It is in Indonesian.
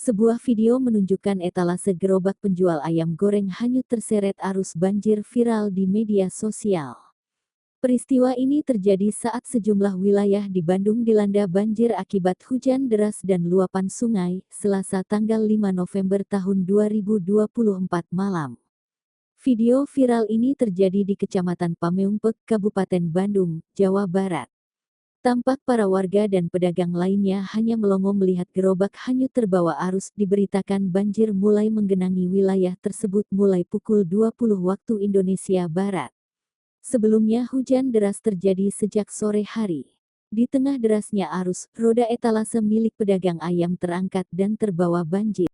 Sebuah video menunjukkan etalase gerobak penjual ayam goreng hanyut terseret arus banjir viral di media sosial. Peristiwa ini terjadi saat sejumlah wilayah di Bandung dilanda banjir akibat hujan deras dan luapan sungai, Selasa tanggal 5 November tahun 2024 malam. Video viral ini terjadi di Kecamatan Pameumpek, Kabupaten Bandung, Jawa Barat. Tampak para warga dan pedagang lainnya hanya melongo melihat gerobak hanyut terbawa arus. Diberitakan banjir mulai menggenangi wilayah tersebut mulai pukul 20 waktu Indonesia Barat. Sebelumnya hujan deras terjadi sejak sore hari. Di tengah derasnya arus, roda etalase milik pedagang ayam terangkat dan terbawa banjir.